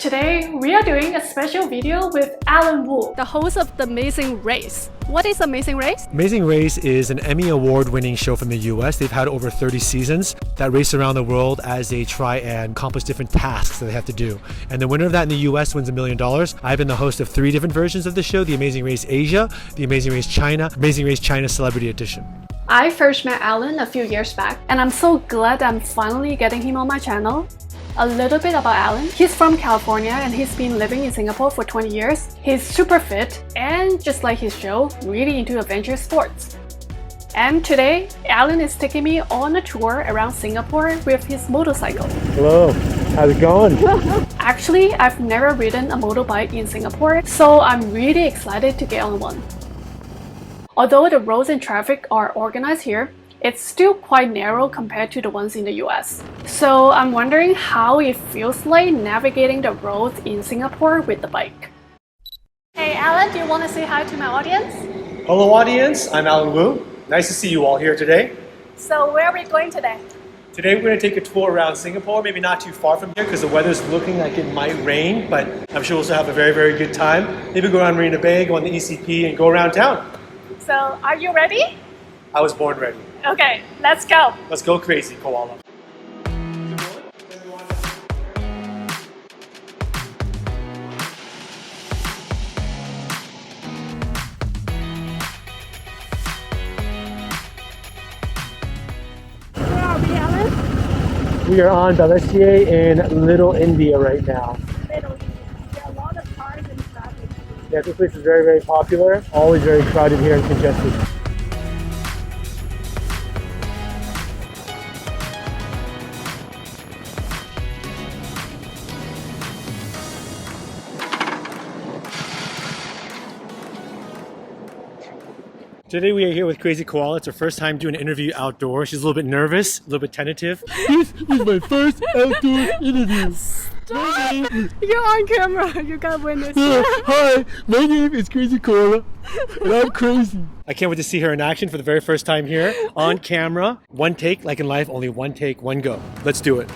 Today, we are doing a special video with Allan Wu, the host of The Amazing Race. What is Amazing Race? Amazing Race is an Emmy Award-winning show from the US. They've had over 30 seasons that race around the world as they try and accomplish different tasks that they have to do. And the winner of that in the US wins $1 million. I've been the host of 3 different versions of the show: The Amazing Race Asia, The Amazing Race China, Amazing Race China Celebrity Edition. I first met Allan a few years back, and I'm so glad I'm finally getting him on my channel. A little bit about Allan. He's from California and he's been living in Singapore for 20 years. He's super fit and, just like his show, really into adventure sports. And today, Allan is taking me on a tour around Singapore with his motorcycle. Hello, how's it going? Actually, I've never ridden a motorbike in Singapore, so I'm really excited to get on one. Although the roads and traffic are organized here, it's still quite narrow compared to the ones in the US. So I'm wondering how it feels like navigating the roads in Singapore with the bike. Hey Allan, do you want to say hi to my audience? Hello audience, I'm Allan Wu. Nice to see you all here today. So where are we going today? Today we're going to take a tour around Singapore, maybe not too far from here because the weather's looking like it might rain, but I'm sure we'll still have a very, very good time. Maybe go around Marina Bay, go on the ECP, and go around town. So are you ready? I was born ready. Okay, let's go. Let's go crazy, Koala. Where are we, Allan? We are on Balestier in Little India right now. Little India. There are a lot of cars and traffic. Yeah, this place is very, very popular. Always very crowded here and congested. Today we are here with Krazy Koala. It's her first time doing an interview outdoors. She's a little bit nervous, a little bit tentative. This is my first outdoor interview. Stop! You're on camera. You got witness. Hi, my name is Krazy Koala, and I'm crazy. I can't wait to see her in action for the very first time here on camera. One take, like in life, only one take, one go. Let's do it.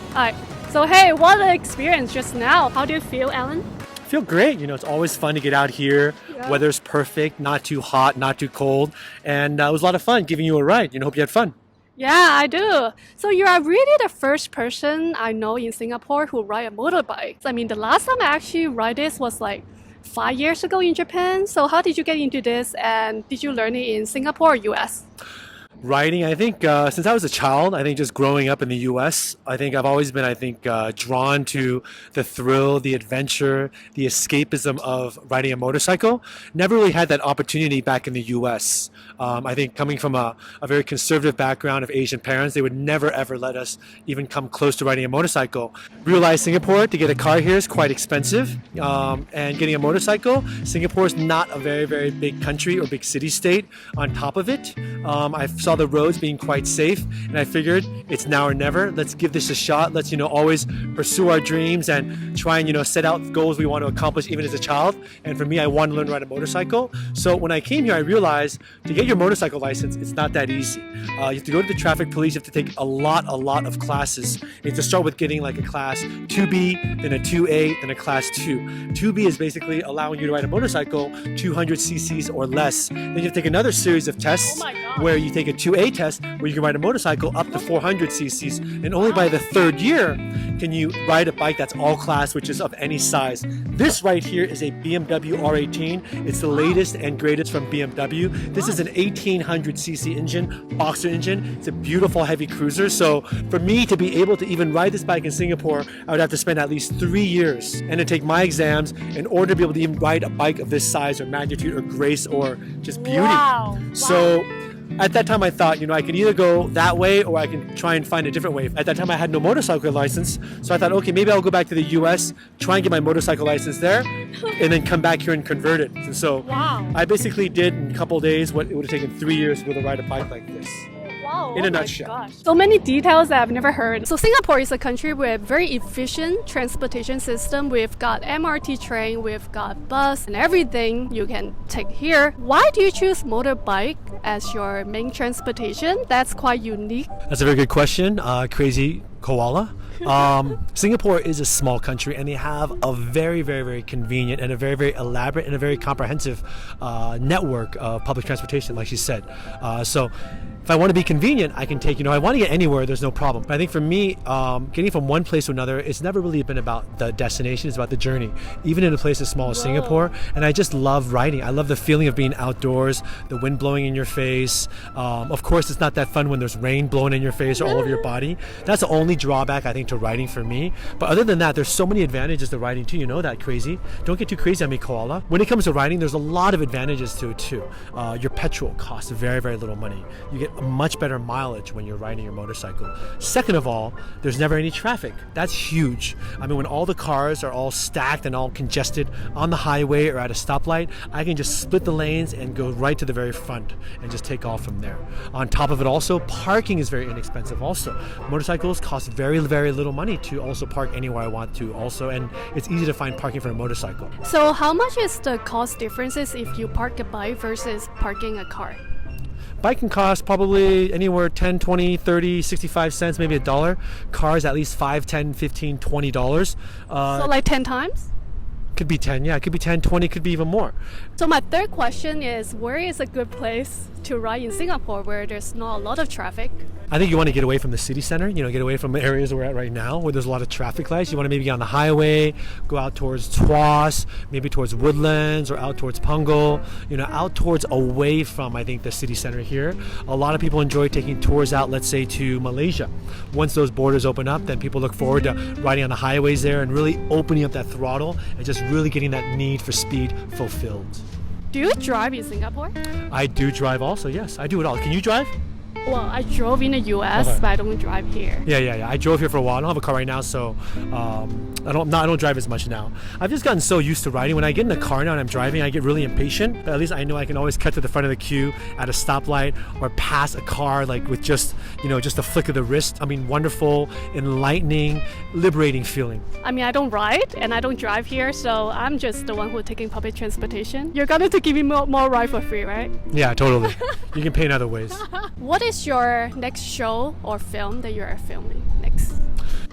Alright. So hey, what an experience just now. How do you feel, Allan? I feel great. You know, it's always fun to get out here. Yeah. Weather's perfect, not too hot, not too cold. And it was a lot of fun giving you a ride. Hope you had fun. Yeah, I do. So you are really the first person I know in Singapore who ride a motorbike. I mean, the last time I actually ride this was like 5 years ago in Japan. So how did you get into this, and did you learn it in Singapore or US? Riding, I think, since I was a child, I think just growing up in the US, I think I've always been, drawn to the thrill, the adventure, the escapism of riding a motorcycle. Never really had that opportunity back in the US. I think coming from a very conservative background of Asian parents, they would never ever let us even come close to riding a motorcycle. Realized Singapore, to get a car here is quite expensive, and getting a motorcycle, Singapore is not a very, very big country or big city state. On top of it, I saw the roads being quite safe, and I figured it's now or never. Let's give this a shot. Let's always pursue our dreams and try and set out goals we want to accomplish even as a child. And for me, I wanted to learn to ride a motorcycle. So when I came here, I realized to get your motorcycle license, it's not that easy. You have to go to the traffic police. You have to take a lot of classes. You have to start with getting like a class 2B, then a 2A, then a class 2. 2B is basically allowing you to ride a motorcycle 200 cc's or less. Then you have to take another series of tests where you take a 2A test where you can ride a motorcycle up to 400 cc's, and only by the 3rd year can you ride a bike that's all class, which is of any size. This right here is a BMW R18. It's the latest and greatest from BMW. This is an 1800 cc engine, boxer engine. It's a beautiful heavy cruiser. So for me to be able to even ride this bike in Singapore, I would have to spend at least 3 years and to take my exams in order to be able to even ride a bike of this size or magnitude or grace or just beauty. Wow. So at that time I thought, I could either go that way or I can try and find a different way. At that time I had no motorcycle license, so I thought, okay, maybe I'll go back to the US, try and get my motorcycle license there, and then come back here and convert it. And so I basically did in a couple of days what it would have taken 3 years to be able to ride a bike like this. Wow, in a nutshell. Gosh. So many details that I've never heard. So Singapore is a country with very efficient transportation system. We've got MRT train, we've got bus and everything you can take here. Why do you choose motorbike as your main transportation? That's quite unique. That's a very good question. Krazy Koala. Singapore is a small country, and they have a very, very, very convenient and a very, very elaborate and a very comprehensive network of public transportation, like she said. So if I want to be convenient, I can take, I want to get anywhere, there's no problem. But I think for me, getting from one place to another, it's never really been about the destination, it's about the journey. Even in a place as small as Singapore, and I just love riding. I love the feeling of being outdoors, the wind blowing in your face. Of course, it's not that fun when there's rain blowing in your face or all over your body. That's the only drawback, I think, to riding for me. But other than that, there's so many advantages to riding too. You know that, Krazy. Don't get too crazy on me, Koala. When it comes to riding, there's a lot of advantages to it too. Your petrol costs very, very little money. You get a much better mileage when you're riding your motorcycle. Second of all, there's never any traffic. That's huge. I mean, when all the cars are all stacked and all congested on the highway or at a stoplight, I can just split the lanes and go right to the very front and just take off from there. On top of it also, parking is very inexpensive also. Motorcycles cost very, very little money to also park anywhere I want to also, and it's easy to find parking for a motorcycle. So how much is the cost differences if you park a bike versus parking a car? Bike can cost probably anywhere 10, 20, 30, 65 cents, maybe $1. Cars at least $5, 10, 15, $20. So like 10 times? Could be 10, yeah. It could be 10, 20, could be even more. So my third question is, where is a good place to ride in Singapore where there's not a lot of traffic? I think you want to get away from the city center, get away from the areas we're at right now where there's a lot of traffic lights. You want to maybe get on the highway, go out towards Tuas, maybe towards Woodlands or out towards Punggol, out towards away from, I think, the city center here. A lot of people enjoy taking tours out, let's say, to Malaysia. Once those borders open up, then people look forward to riding on the highways there and really opening up that throttle and just really getting that need for speed fulfilled. Do you drive in Singapore? I do drive also, yes. I do it all. Can you drive? Well, I drove in the US, Okay. but I don't drive here. Yeah. I drove here for a while. I don't have a car right now, so I don't drive as much now. I've just gotten so used to riding. When I get in the car now and I'm driving, I get really impatient. But at least I know I can always cut to the front of the queue at a stoplight or pass a car like with just a flick of the wrist. I mean, wonderful, enlightening, liberating feeling. I mean, I don't ride and I don't drive here, so I'm just the one who's taking public transportation. You're going to give me more ride for free, right? Yeah, totally. You can pay in other ways. What is your next show or film that you are filming next?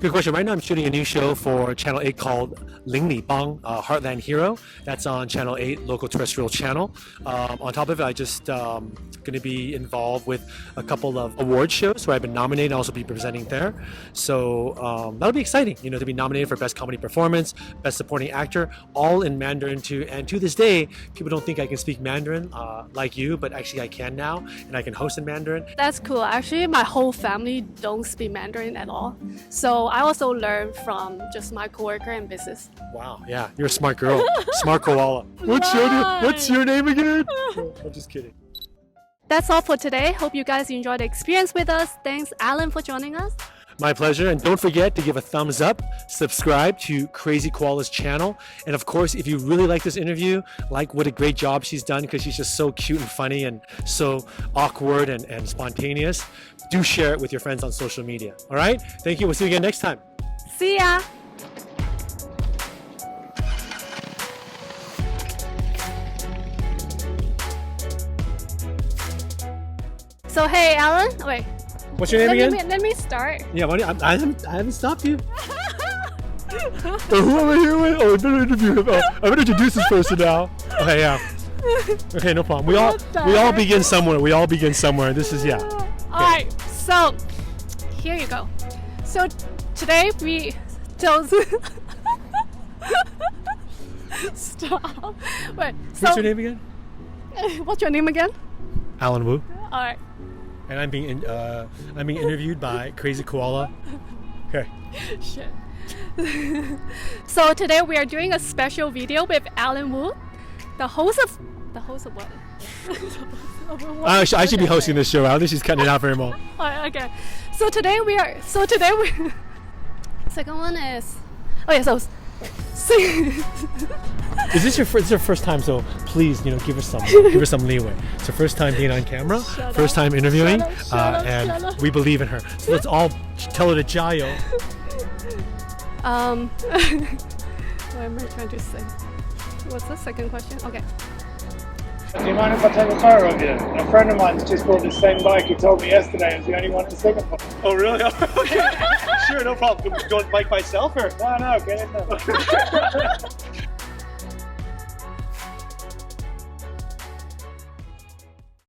Good question. Right now I'm shooting a new show for Channel 8 called Ling Li Bang, Heartland Hero. That's on Channel 8, local terrestrial channel. On top of it, I just going to be involved with a couple of award shows where I've been nominated and also be presenting there. So that'll be exciting, to be nominated for Best Comedy Performance, Best Supporting Actor, all in Mandarin too. And to this day, people don't think I can speak Mandarin like you, but actually I can now, and I can host in Mandarin. That's cool. Actually, my whole family don't speak Mandarin at all. So I also learned from just my coworker and business. Wow, yeah, you're a smart girl. Smart koala. What's your name again? I'm just kidding. That's all for today. Hope you guys enjoyed the experience with us. Thanks, Allan, for joining us. My pleasure, and don't forget to give a thumbs up, subscribe to Krazy Koala's channel, and of course, if you really like this interview, like what a great job she's done because she's just so cute and funny and so awkward and spontaneous, do share it with your friends on social media. All right? Thank you. We'll see you again next time. See ya! So hey, Allan. Wait. What's your name again? Let me start. Yeah, I haven't stopped you. Who am I here with? Oh, I better interview him. Oh, I better introduce this person now. Okay, yeah. Okay, no problem. We all begin somewhere. We all begin somewhere. This is Okay. All right. So here you go. So today we don't stop. Wait. So What's your name again? What's your name again? Allan Wu. All right. And I'm being interviewed by Krazy Koala. Okay. Shit. So today we are doing a special video with Allan Wu, the host of what? I should be hosting this show. I don't think she's cutting it out very well. Okay. So today we second one is Is this your first time? So please, give her some leeway. It's her first time being on camera, first time interviewing, and we believe in her. So let's all tell her to jayo. What am I trying to say? What's the second question? Okay. Do you mind if I take a photo of you? A friend of mine's just bought the same bike. He told me yesterday it was the only one in Singapore. Oh, really? Okay. Sure, no problem. Do you want to bike myself or? No, get in there.